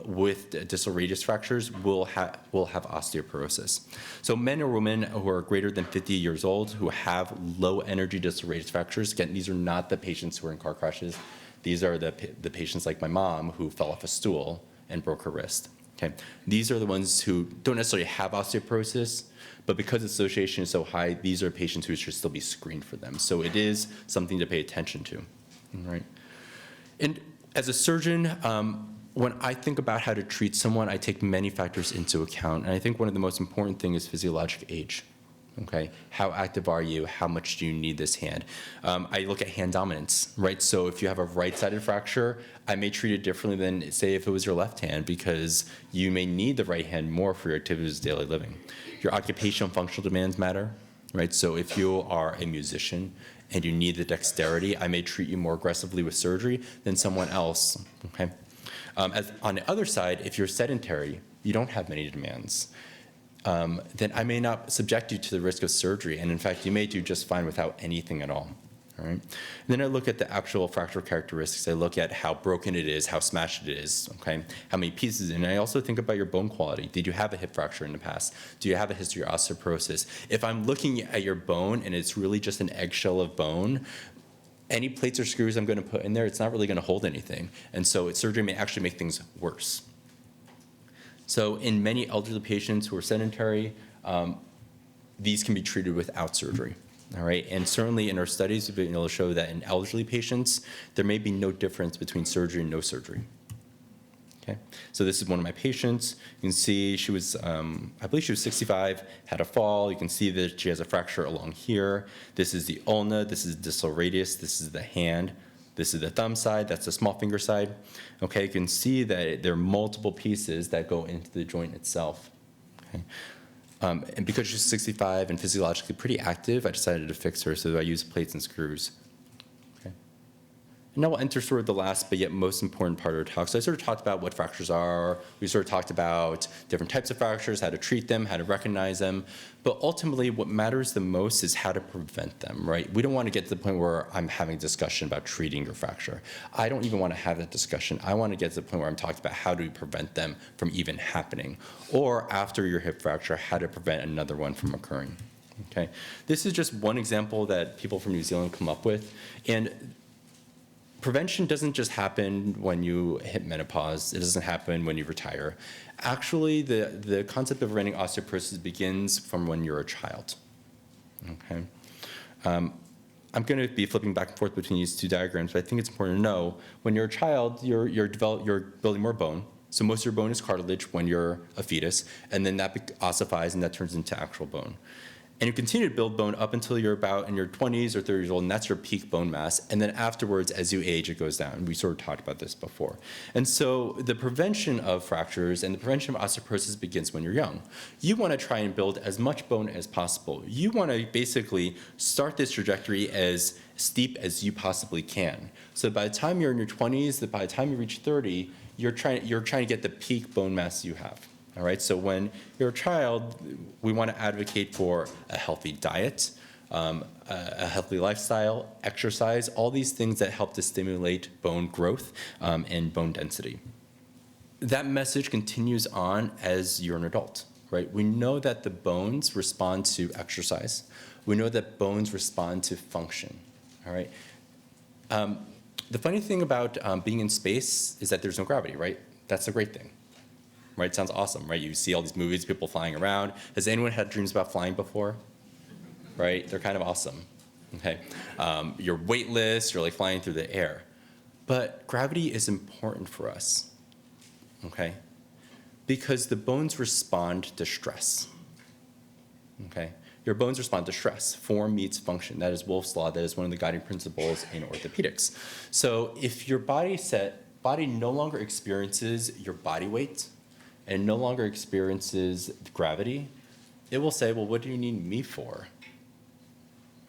with distal radius fractures will have osteoporosis. So men or women who are greater than 50 years old who have low energy distal radius fractures, again, these are not the patients who are in car crashes. These are the patients like my mom who fell off a stool and broke her wrist. Okay, these are the ones who don't necessarily have osteoporosis, but because the association is so high, these are patients who should still be screened for them. So it is something to pay attention to, right? And as a surgeon, when I think about how to treat someone, I take many factors into account. And I think one of the most important things is physiologic age. Okay, how active are you? How much do you need this hand? I look at hand dominance, right? So if you have a right-sided fracture, I may treat it differently than, say, if it was your left hand, because you may need the right hand more for your activities of daily living. Your occupational functional demands matter, right? So if you are a musician and you need the dexterity, I may treat you more aggressively with surgery than someone else, okay? On the other side, if you're sedentary, you don't have many demands, then I may not subject you to the risk of surgery. And in fact, you may do just fine without anything at all. All right? And then I look at the actual fracture characteristics. I look at how broken it is, how smashed it is, okay? How many pieces. And I also think about your bone quality. Did you have a hip fracture in the past? Do you have a history of osteoporosis? If I'm looking at your bone and it's really just an eggshell of bone, any plates or screws I'm going to put in there, it's not really going to hold anything. And so surgery may actually make things worse. So in many elderly patients who are sedentary, these can be treated without surgery, all right? And certainly in our studies, we've been able to show that in elderly patients, there may be no difference between surgery and no surgery, okay? So this is one of my patients. You can see she was, I believe she was 65, had a fall. You can see that she has a fracture along here. This is the ulna, this is the distal radius, this is the hand. This is the thumb side, that's the small finger side. Okay, you can see that there are multiple pieces that go into the joint itself. Okay. And because she's 65 and physiologically pretty active, I decided to fix her, so I used plates and screws. Okay. And now we'll enter sort of the last but yet most important part of our talk. So I sort of talked about what fractures are. We sort of talked about different types of fractures, how to treat them, how to recognize them. But ultimately, what matters the most is how to prevent them, right? We don't want to get to the point where I'm having a discussion about treating your fracture. I don't even want to have that discussion. I want to get to the point where I'm talking about how do we prevent them from even happening. Or after your hip fracture, how to prevent another one from occurring, okay? This is just one example that people from New Zealand come up with. And prevention doesn't just happen when you hit menopause. It doesn't happen when you retire. Actually, the concept of preventing osteoporosis begins from when you're a child, okay? I'm going to be flipping back and forth between these two diagrams, but I think it's important to know when you're a child, you're building more bone. So most of your bone is cartilage when you're a fetus, and then that ossifies and that turns into actual bone. And you continue to build bone up until you're about in your 20s or 30 years old, and that's your peak bone mass. And then afterwards, as you age, it goes down. We sort of talked about this before. And so the prevention of fractures and the prevention of osteoporosis begins when you're young. You want to try and build as much bone as possible. You want to basically start this trajectory as steep as you possibly can. So by the time you're in your 20s, by the time you reach 30, you're trying to get the peak bone mass you have. All right, so when you're a child, we want to advocate for a healthy diet, a healthy lifestyle, exercise, all these things that help to stimulate bone growth and bone density. That message continues on as you're an adult. right? We know that the bones respond to exercise. We know that bones respond to function, all right? The funny thing about being in space is that there's no gravity, right? That's a great thing, right? Sounds awesome, right? You see all these movies, people flying around. Has anyone had dreams about flying before? Right? They're kind of awesome, okay? You're weightless, you're like flying through the air. But gravity is important for us, okay? Because the bones respond to stress, okay? Your bones respond to stress. Form meets function. That is Wolff's law. That is one of the guiding principles in orthopedics. So if your body no longer experiences your body weight and no longer experiences gravity, it will say, well, what do you need me for,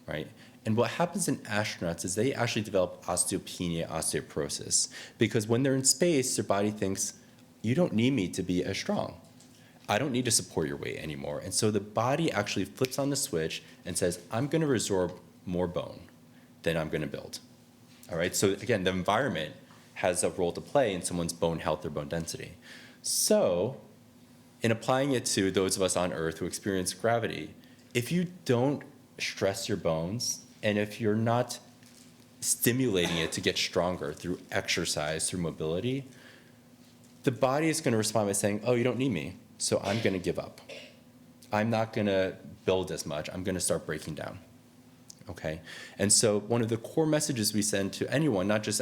right? And what happens in astronauts is they actually develop osteopenia, osteoporosis, because when they're in space, their body thinks, you don't need me to be as strong. I don't need to support your weight anymore. And so the body actually flips on the switch and says, I'm going to resorb more bone than I'm going to build. All right, so again, the environment has a role to play in someone's bone health or bone density. So in applying it to those of us on Earth who experience gravity, if you don't stress your bones, and if you're not stimulating it to get stronger through exercise, through mobility, the body is going to respond by saying, oh, you don't need me, so I'm going to give up. I'm not going to build as much. I'm going to start breaking down, okay? And so one of the core messages we send to anyone, not just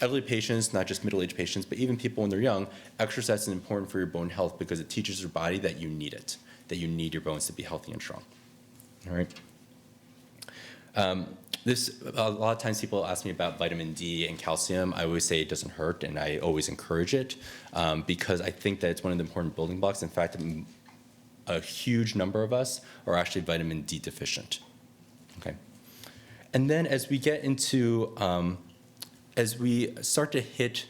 elderly patients, not just middle-aged patients, but even people when they're young, exercise is important for your bone health because it teaches your body that you need it, that you need your bones to be healthy and strong, all right? A lot of times people ask me about vitamin D and calcium. I always say it doesn't hurt, and I always encourage it because I think that it's one of the important building blocks. In fact, a huge number of us are actually vitamin D deficient. Okay, and then as we get into, as we start to hit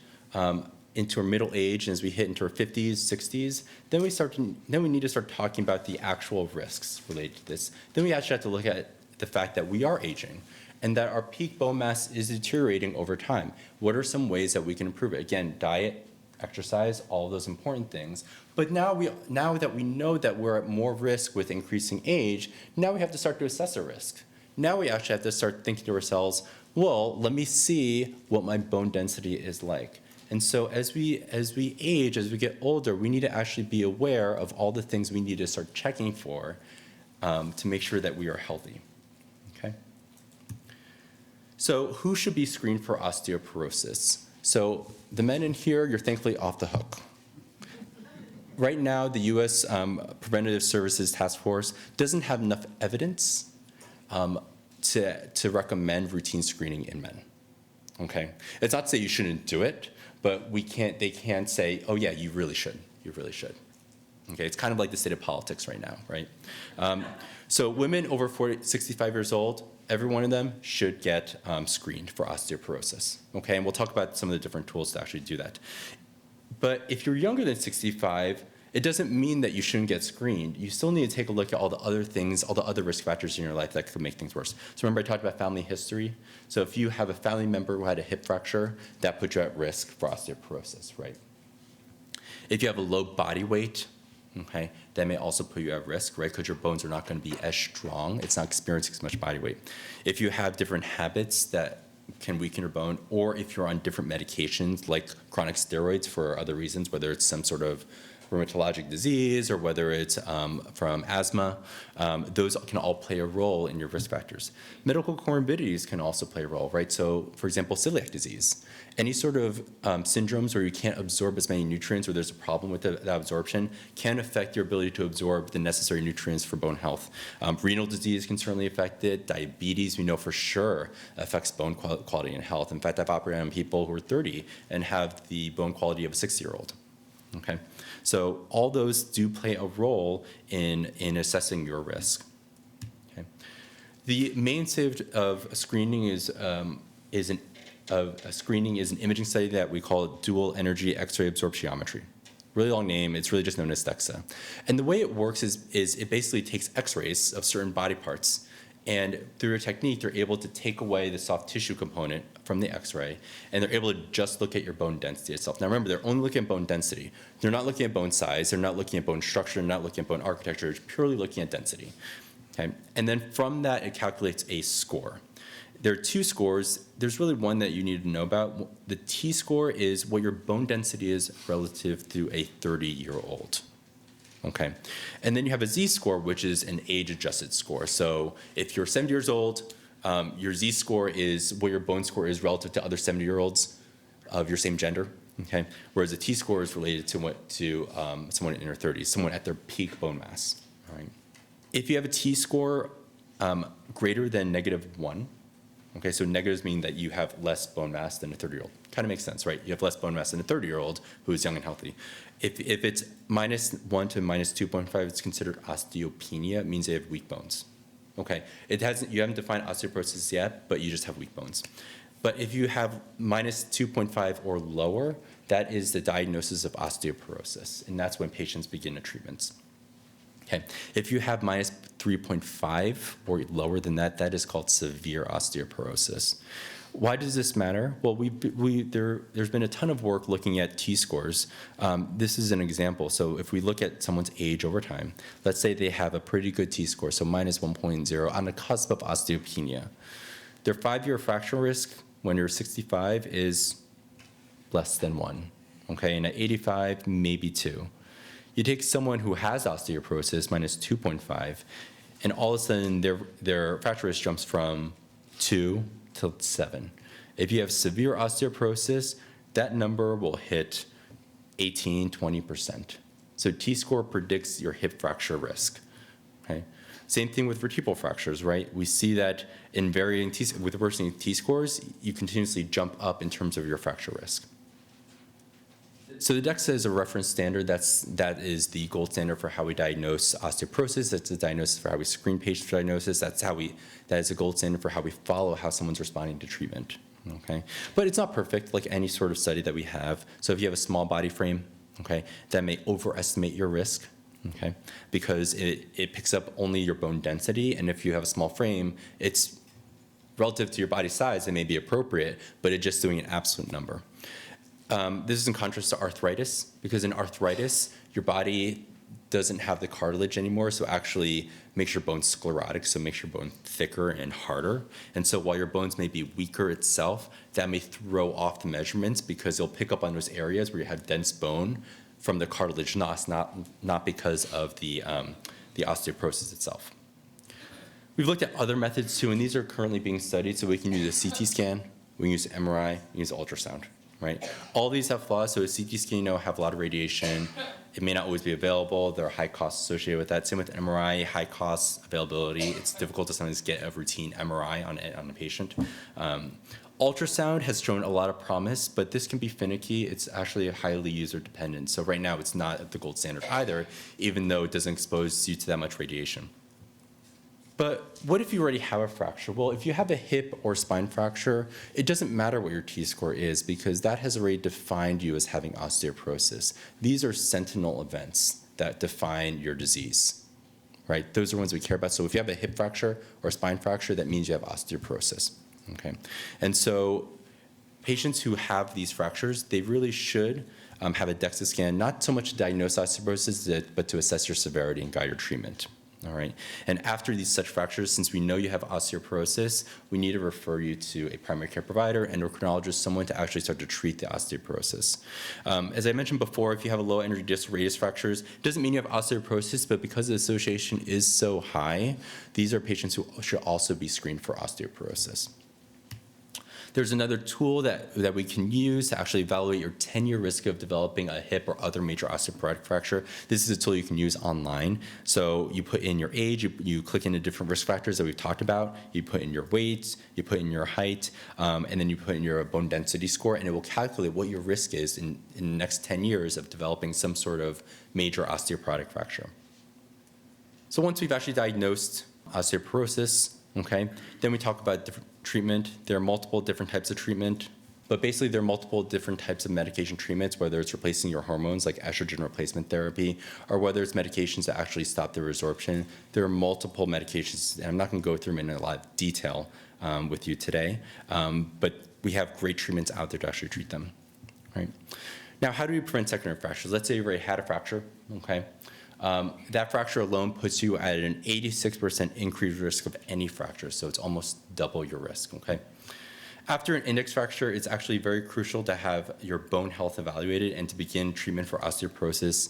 into our middle age, and as we hit into our 50s, 60s, then we need to start talking about the actual risks related to this. Then we actually have to look at the fact that we are aging and that our peak bone mass is deteriorating over time. What are some ways that we can improve it? Again, diet, exercise, all of those important things. But now that we know that we're at more risk with increasing age, now we have to start to assess our risk. Now we actually have to start thinking to ourselves, well, let me see what my bone density is like. And so as we age, as we get older, we need to actually be aware of all the things we need to start checking for to make sure that we are healthy. Okay. So who should be screened for osteoporosis? So the men in here, you're thankfully off the hook. Right now, the U.S. Preventative Services Task Force doesn't have enough evidence to recommend routine screening in men. Okay, it's not to say you shouldn't do it, but they can't say, oh yeah, you really should. You really should. Okay, it's kind of like the state of politics right now, right? So women over 65 years old, every one of them should get screened for osteoporosis. Okay, and we'll talk about some of the different tools to actually do that. But if you're younger than 65, it doesn't mean that you shouldn't get screened. You still need to take a look at all the other things, all the other risk factors in your life that could make things worse. So remember I talked about family history? So if you have a family member who had a hip fracture, that puts you at risk for osteoporosis, right? If you have a low body weight, okay, that may also put you at risk, right? Because your bones are not going to be as strong. It's not experiencing as much body weight. If you have different habits that can weaken your bone, or if you're on different medications like chronic steroids for other reasons, whether it's some sort of rheumatologic disease or whether it's from asthma, those can all play a role in your risk factors. Medical comorbidities can also play a role, right? So for example, celiac disease. Any sort of syndromes where you can't absorb as many nutrients or there's a problem with that absorption can affect your ability to absorb the necessary nutrients for bone health. Renal disease can certainly affect it. Diabetes, we know for sure, affects bone quality and health. In fact, I've operated on people who are 30 and have the bone quality of a 60-year-old. Okay, so all those do play a role in assessing your risk. Okay, the mainstay of screening is an imaging study that we call dual energy X-ray absorptiometry. Really long name. It's really just known as DEXA. And the way it works is it basically takes X-rays of certain body parts And through a technique, they're able to take away the soft tissue component from the x-ray, and they're able to just look at your bone density itself. Now remember, they're only looking at bone density. They're not looking at bone size, they're not looking at bone structure, they're not looking at bone architecture, it's purely looking at density. Okay? And then from that, it calculates a score. There are two scores. There's really one that you need to know about. The T-score is what your bone density is relative to a 30-year-old. Okay, and then you have a Z-score, which is an age-adjusted score. So if you're 70 years old, your Z-score is what your bone score is relative to other 70-year-olds of your same gender. Okay, whereas a T-score is related to someone in their 30s, someone at their peak bone mass. All right. If you have a T-score greater than -1, okay, so negatives mean that you have less bone mass than a 30-year-old. Kind of makes sense, right? You have less bone mass than a 30-year-old who is young and healthy. If it's -1 to -2.5, it's considered osteopenia. It means they have weak bones. Okay, you haven't defined osteoporosis yet, but you just have weak bones. But if you have -2.5 or lower, that is the diagnosis of osteoporosis, and that's when patients begin the treatments. Okay. If you have -3.5 or lower than that, that is called severe osteoporosis. Why does this matter? Well, there's been a ton of work looking at T-scores. This is an example. So if we look at someone's age over time, let's say they have a pretty good T-score, so -1.0 on the cusp of osteopenia. Their 5-year fracture risk when you're 65 is less than 1. Okay, and at 85, maybe 2. You take someone who has osteoporosis, -2.5, and all of a sudden their fracture risk jumps from 2 to 7. If you have severe osteoporosis, that number will hit 18, 20%. So T-score predicts your hip fracture risk. Okay? Same thing with vertebral fractures, right? We see that in varying with worsening T-scores, you continuously jump up in terms of your fracture risk. So the DEXA is a reference standard. That is the gold standard for how we diagnose osteoporosis. That's the diagnosis for how we screen patient for diagnosis. That is a gold standard for how we follow how someone's responding to treatment. Okay, but it's not perfect, like any sort of study that we have. So if you have a small body frame, okay, that may overestimate your risk. Okay, because it picks up only your bone density, and if you have a small frame, it's relative to your body size. It may be appropriate, but it's just doing an absolute number. This is in contrast to arthritis, because in arthritis, your body doesn't have the cartilage anymore, so actually makes your bones sclerotic, so makes your bone thicker and harder. And so while your bones may be weaker itself, that may throw off the measurements because it'll pick up on those areas where you have dense bone from the cartilage loss, not because of the osteoporosis itself. We've looked at other methods too, and these are currently being studied, so we can use a CT scan, we can use MRI, we can use ultrasound. Right? All these have flaws, so a CT scan, have a lot of radiation. It may not always be available. There are high costs associated with that. Same with MRI, high costs, availability. It's difficult to sometimes get a routine MRI on a patient. Ultrasound has shown a lot of promise, but this can be finicky. It's actually highly user dependent. So right now, it's not the gold standard either, even though it doesn't expose you to that much radiation. But what if you already have a fracture? Well, if you have a hip or spine fracture, it doesn't matter what your T-score is because that has already defined you as having osteoporosis. These are sentinel events that define your disease, right? Those are ones we care about. So if you have a hip fracture or a spine fracture, that means you have osteoporosis, okay? And so patients who have these fractures, they really should have a DEXA scan, not so much to diagnose osteoporosis, but to assess your severity and guide your treatment. All right, and after these such fractures, since we know you have osteoporosis, we need to refer you to a primary care provider, endocrinologist, someone to actually start to treat the osteoporosis. As I mentioned before, if you have a low energy distal radius fractures, it doesn't mean you have osteoporosis, but because the association is so high, these are patients who should also be screened for osteoporosis. There's another tool that we can use to actually evaluate your 10-year risk of developing a hip or other major osteoporotic fracture. This is a tool you can use online. So you put in your age, you click into different risk factors that we've talked about, you put in your weight, you put in your height, and then you put in your bone density score, and it will calculate what your risk is in the next 10 years of developing some sort of major osteoporotic fracture. So once we've actually diagnosed osteoporosis, okay, then we talk about different treatment. There are multiple different types of treatment. But basically, there are multiple different types of medication treatments, whether it's replacing your hormones like estrogen replacement therapy, or whether it's medications that actually stop the resorption. There are multiple medications, and I'm not going to go through them in a lot of detail with you today, but we have great treatments out there to actually treat them. Right? Now, how do we prevent secondary fractures? Let's say you've already had a fracture, okay? That fracture alone puts you at an 86% increased risk of any fracture, so it's almost double your risk, okay? After an index fracture, it's actually very crucial to have your bone health evaluated and to begin treatment for osteoporosis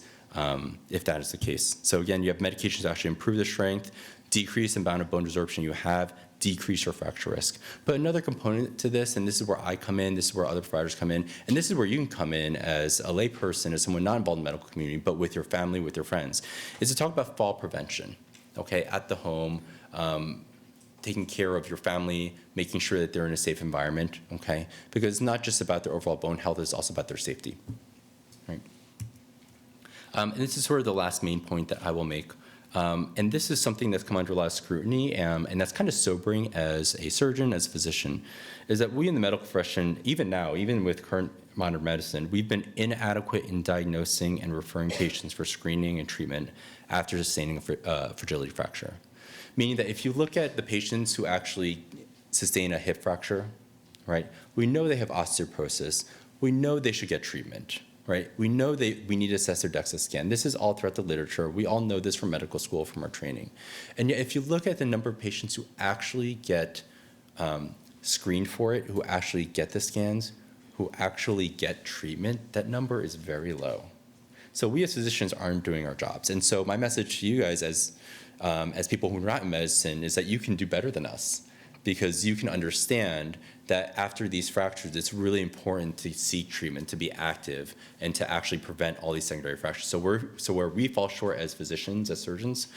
if that is the case. So again, you have medications to actually improve the strength, decrease the amount of bone resorption you have, decrease your fracture risk. But another component to this, and this is where I come in, this is where other providers come in, and this is where you can come in as a layperson, as someone not involved in the medical community, but with your family, with your friends, is to talk about fall prevention, okay, at the home, taking care of your family, making sure that they're in a safe environment, okay? Because it's not just about their overall bone health, it's also about their safety, right? And this is sort of the last main point that I will make. And this is something that's come under a lot of scrutiny, and that's kind of sobering as a surgeon, as a physician, is that we in the medical profession, even now, even with current modern medicine, we've been inadequate in diagnosing and referring patients for screening and treatment after sustaining a fragility fracture. Meaning that if you look at the patients who actually sustain a hip fracture, right, we know they have osteoporosis, we know they should get treatment. Right? We know we need to assess their DEXA scan. This is all throughout the literature. We all know this from medical school, from our training. And yet, if you look at the number of patients who actually get screened for it, who actually get the scans, who actually get treatment, that number is very low. So we as physicians aren't doing our jobs. And so my message to you guys as people who are not in medicine is that you can do better than us, because you can understand that after these fractures, it's really important to seek treatment, to be active, and to actually prevent all these secondary fractures. So where we fall short as physicians, as surgeons,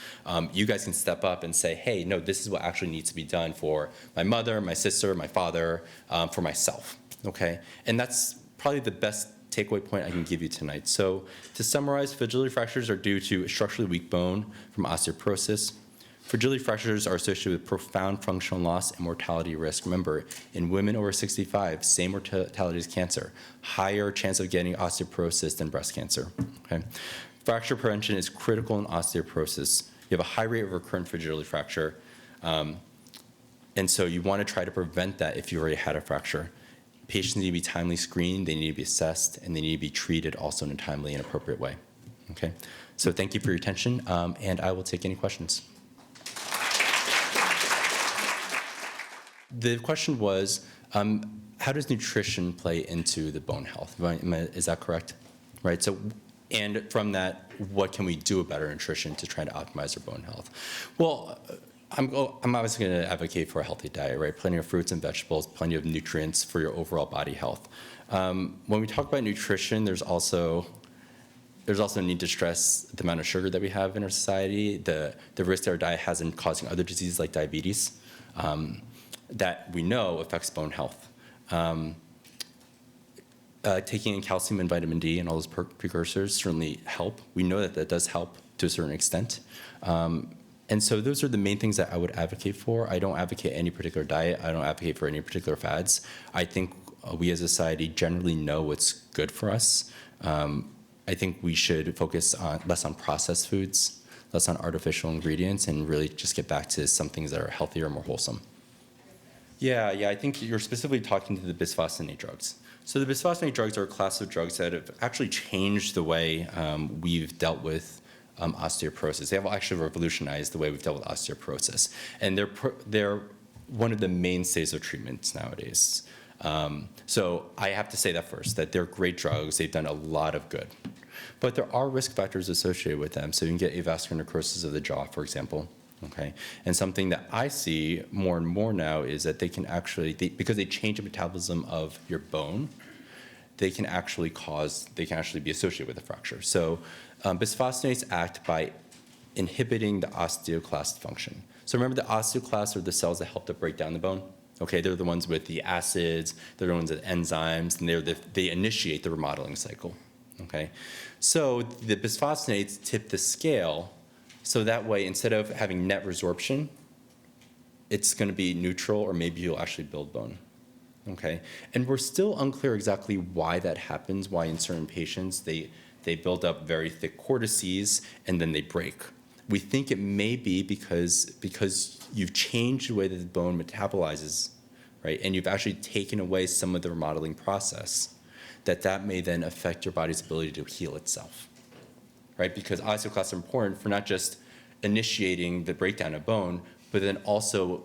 you guys can step up and say, hey, no, this is what actually needs to be done for my mother, my sister, my father, for myself, okay? And that's probably the best takeaway point I can give you tonight. So to summarize, fragility fractures are due to structurally weak bone from osteoporosis. Fragility fractures are associated with profound functional loss and mortality risk. Remember, in women over 65, same mortality as cancer, higher chance of getting osteoporosis than breast cancer. Okay? Fracture prevention is critical in osteoporosis. You have a high rate of recurrent fragility fracture, and so you want to try to prevent that if you already had a fracture. Patients need to be timely screened, they need to be assessed, and they need to be treated also in a timely and appropriate way. Okay? So thank you for your attention, and I will take any questions. The question was, how does nutrition play into the bone health? Is that correct? Right. So, and from that, what can we do about our nutrition to try to optimize our bone health? Well, I'm obviously going to advocate for a healthy diet, right? Plenty of fruits and vegetables, plenty of nutrients for your overall body health. When we talk about nutrition, there's also a need to stress the amount of sugar that we have in our society, the risk that our diet has in causing other diseases like diabetes. That we know affects bone health. Taking in calcium and vitamin D and all those precursors certainly help. We know that that does help to a certain extent. And so those are the main things that I would advocate for. I don't advocate any particular diet. I don't advocate for any particular fads. I think we as a society generally know what's good for us. I think we should focus less on processed foods, less on artificial ingredients, and really just get back to some things that are healthier and more wholesome. Yeah, I think you're specifically talking to the bisphosphonate drugs. So the bisphosphonate drugs are a class of drugs that have actually changed the way we've dealt with osteoporosis. They have actually revolutionized the way we've dealt with osteoporosis. And they're one of the mainstays of treatments nowadays. So I have to say that first, that they're great drugs. They've done a lot of good. But there are risk factors associated with them. So you can get avascular necrosis of the jaw, for example. Okay, and something that I see more and more now is that they can actually, because they change the metabolism of your bone, they can actually be associated with a fracture. So bisphosphonates act by inhibiting the osteoclast function. So remember, the osteoclasts are the cells that help to break down the bone. Okay, they're the ones with the acids, they're the ones with enzymes, and they initiate the remodeling cycle. Okay, so the bisphosphonates tip the scale. So that way, instead of having net resorption, it's going to be neutral, or maybe you'll actually build bone. okay? And we're still unclear exactly why that happens, why in certain patients they build up very thick cortices and then they break. We think it may be because you've changed the way that the bone metabolizes, right? And you've actually taken away some of the remodeling process, that may then affect your body's ability to heal itself, right? Because osteoclasts are important for not just initiating the breakdown of bone, but then also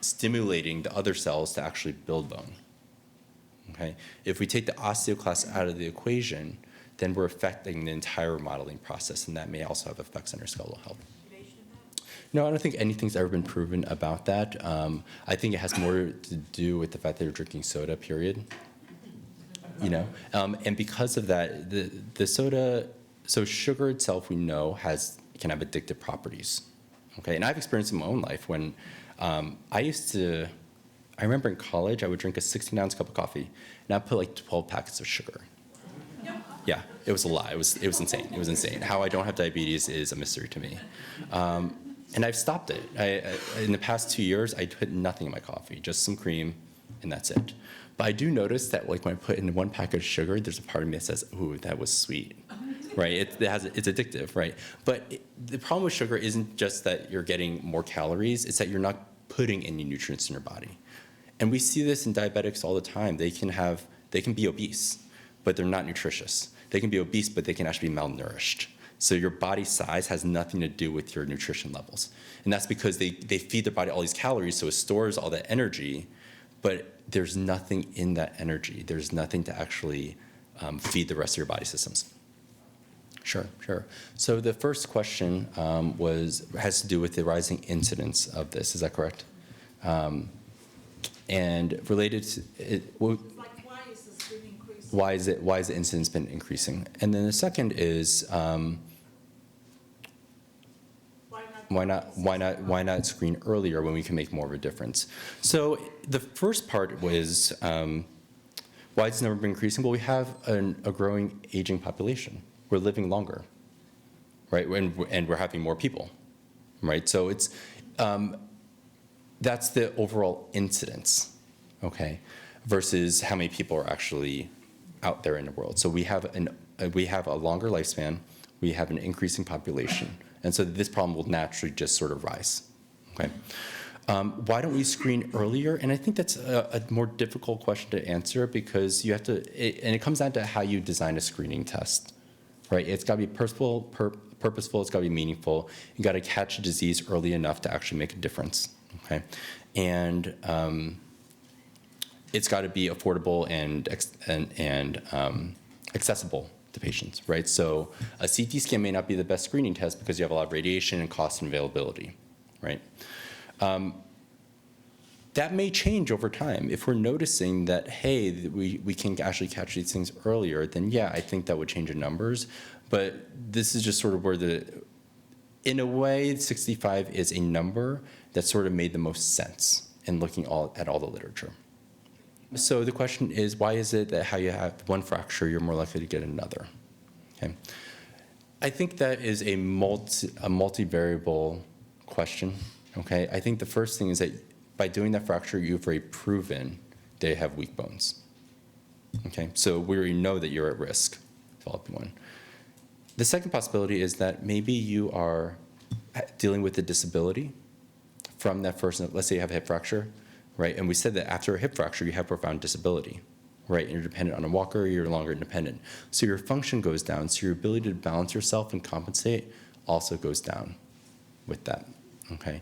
stimulating the other cells to actually build bone, okay? If we take the osteoclasts out of the equation, then we're affecting the entire remodeling process, and that may also have effects on your skeletal health. No, I don't think anything's ever been proven about that. I think it has more to do with the fact that you're drinking soda, period. You know, and because of that, the soda, so sugar itself we know can have addictive properties, okay? And I've experienced it in my own life when I remember in college I would drink a 16-ounce cup of coffee, and I'd put like 12 packets of sugar. Yeah, it was a lot. It was insane. It was insane. How I don't have diabetes is a mystery to me. And I've stopped it. In the past 2 years, I put nothing in my coffee, just some cream, and that's it. But I do notice that like when I put in one packet of sugar, there's a part of me that says, ooh, that was sweet, right? It's addictive, right? But the problem with sugar isn't just that you're getting more calories, it's that you're not putting any nutrients in your body. And we see this in diabetics all the time. They can be obese, but they're not nutritious. They can be obese, but they can actually be malnourished. So your body size has nothing to do with your nutrition levels. And that's because they feed their body all these calories, so it stores all that energy, but there's nothing in that energy. There's nothing to actually feed the rest of your body systems. Sure. So the first question has to do with the rising incidence of this. Is that correct? And related to it, why is this been increasing? Why has the incidence been increasing? And then the second is why not screen earlier when we can make more of a difference? So the first part was why it's never been increasing. Well, we have a growing aging population. We're living longer, right? And we're having more people, right? So it's that's the overall incidence, okay, versus how many people are actually out there in the world. So we have a longer lifespan, we have an increasing population, and so this problem will naturally just sort of rise, okay? Why don't we screen earlier? And I think that's a more difficult question to answer because you have to, and it comes down to how you design a screening test, right? It's got to be purposeful, it's got to be meaningful. You got to catch a disease early enough to actually make a difference, okay? And it's got to be affordable and accessible to patients, right? So a CT scan may not be the best screening test because you have a lot of radiation and cost and availability, right? That may change over time. If we're noticing that, hey, we can actually catch these things earlier, then yeah, I think that would change the numbers. But this is just sort of where in a way, 65 is a number that sort of made the most sense in looking at all the literature. So the question is, why is it that how you have one fracture, you're more likely to get another? Okay. I think that is a multivariable question. Okay. I think the first thing is that by doing that fracture, you've already proven they have weak bones. Okay. So we already know that you're at risk of developing one. The second possibility is that maybe you are dealing with a disability from that first, let's say you have a hip fracture, right? And we said that after a hip fracture, you have profound disability, right? And you're dependent on a walker, you're no longer independent. So your function goes down, so your ability to balance yourself and compensate also goes down with that, okay?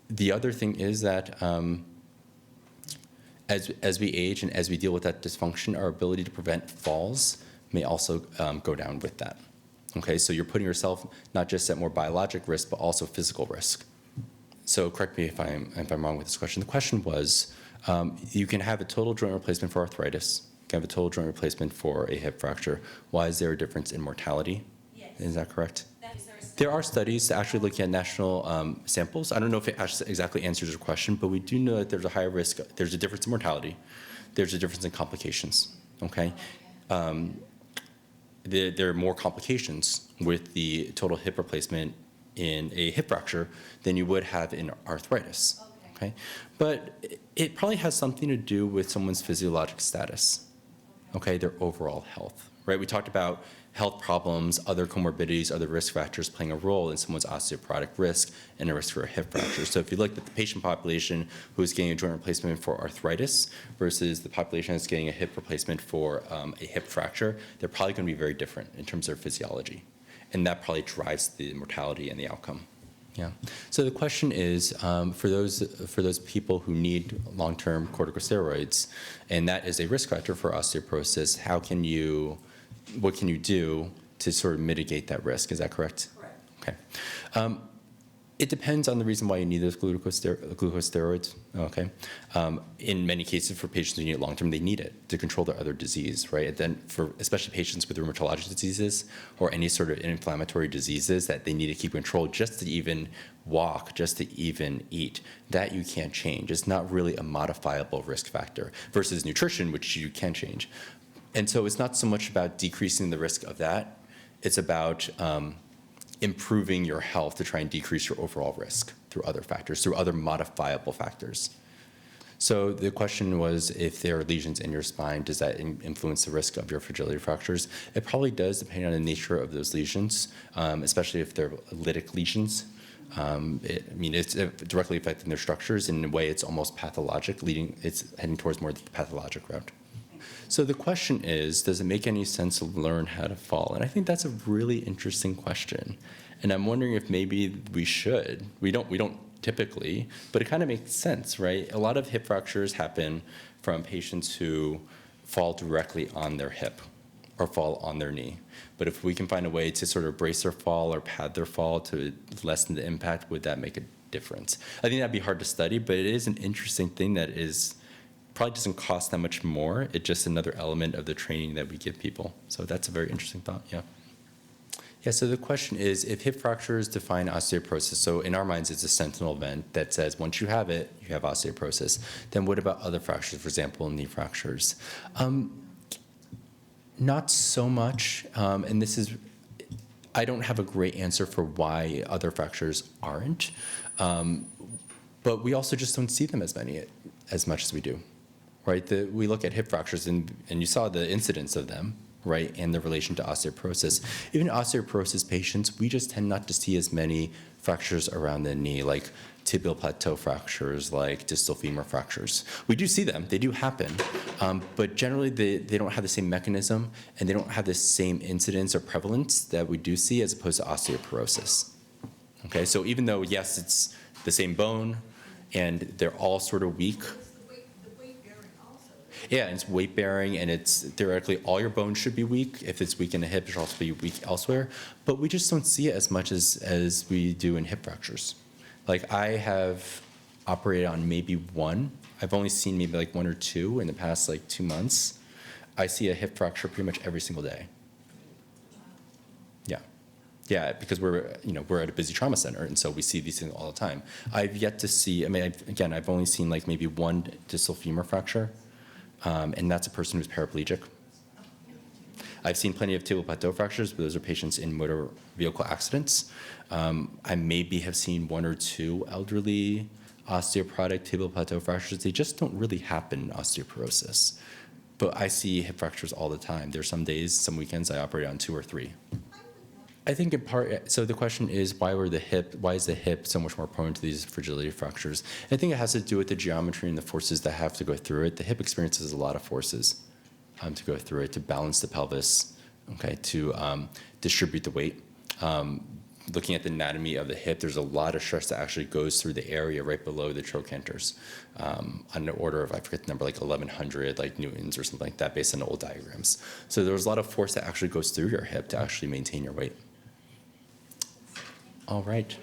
The other thing is that as we age and as we deal with that dysfunction, our ability to prevent falls may also go down with that, okay? So you're putting yourself not just at more biologic risk, but also physical risk. So correct me if I'm wrong with this question. The question was, you can have a total joint replacement for arthritis. You can have a total joint replacement for a hip fracture. Why is there a difference in mortality? Yes. Is that correct? There are studies actually looking at national samples. I don't know if it actually exactly answers your question, but we do know that there's a higher risk. There's a difference in mortality. There's a difference in complications, okay? There are more complications with the total hip replacement in a hip fracture than you would have in arthritis. okay? But it probably has something to do with someone's physiologic status, okay, their overall health, right? We talked about health problems, other comorbidities, other risk factors playing a role in someone's osteoporotic risk and a risk for a hip fracture. So if you look at the patient population who's getting a joint replacement for arthritis versus the population that's getting a hip replacement for a hip fracture, they're probably going to be very different in terms of physiology. And that probably drives the mortality and the outcome. Yeah. So the question is, for those people who need long-term corticosteroids, and that is a risk factor for osteoporosis, what can you do to sort of mitigate that risk? Is that correct? Correct. Okay. It depends on the reason why you need those glucosteroids, okay? In many cases, for patients who need it long-term, they need it to control their other disease, right? And then for especially patients with rheumatologic diseases or any sort of inflammatory diseases that they need to keep control just to even walk, just to even eat, that you can't change. It's not really a modifiable risk factor versus nutrition, which you can change. And so it's not so much about decreasing the risk of that. It's about improving your health to try and decrease your overall risk through other factors, through other modifiable factors. So the question was, if there are lesions in your spine, does that influence the risk of your fragility fractures? It probably does, depending on the nature of those lesions, especially if they're lytic lesions. It's directly affecting their structures. In a way, it's almost pathologic, it's heading towards more the pathologic route. So the question is, does it make any sense to learn how to fall? And I think that's a really interesting question. And I'm wondering if maybe we should. We don't typically, but it kind of makes sense, right? A lot of hip fractures happen from patients who fall directly on their hip or fall on their knee. But if we can find a way to sort of brace their fall or pad their fall to lessen the impact, would that make a difference? I think that'd be hard to study, but it is an interesting thing that probably doesn't cost that much more. It's just another element of the training that we give people. So that's a very interesting thought, yeah. Yeah, so the question is, if hip fractures define osteoporosis, so in our minds it's a sentinel event that says once you have it, you have osteoporosis, then what about other fractures, for example, knee fractures? Not so much, and I don't have a great answer for why other fractures aren't, but we also just don't see them as much as we do. Right, we look at hip fractures, and you saw the incidence of them, right, and the relation to osteoporosis. Even osteoporosis patients, we just tend not to see as many fractures around the knee, like tibial plateau fractures, like distal femur fractures. We do see them, they do happen, but generally they don't have the same mechanism, and they don't have the same incidence or prevalence that we do see as opposed to osteoporosis. Okay, so even though, yes, it's the same bone, and they're all sort of weak. Yeah, and it's weight bearing, and it's theoretically all your bones should be weak. If it's weak in the hip, it should also be weak elsewhere. But we just don't see it as much as we do in hip fractures. Like, I have operated on maybe one. I've only seen maybe like one or two in the past like 2 months. I see a hip fracture pretty much every single day. Yeah. Yeah, because we're at a busy trauma center, and so we see these things all the time. I've yet to see, I've only seen like maybe one distal femur fracture. And that's a person who's paraplegic. I've seen plenty of tibial plateau fractures, but those are patients in motor vehicle accidents. I maybe have seen one or two elderly osteoporotic tibial plateau fractures. They just don't really happen in osteoporosis. But I see hip fractures all the time. There's some days, some weekends, I operate on 2 or 3. I think in part, so the question is, why is the hip so much more prone to these fragility fractures? I think it has to do with the geometry and the forces that have to go through it. The hip experiences a lot of forces to go through it, to balance the pelvis, okay, to distribute the weight. Looking at the anatomy of the hip, there's a lot of stress that actually goes through the area right below the trochanters, on the order of, I forget the number, like 1,100 like newtons or something like that, based on the old diagrams. So there's a lot of force that actually goes through your hip to actually maintain your weight. All right.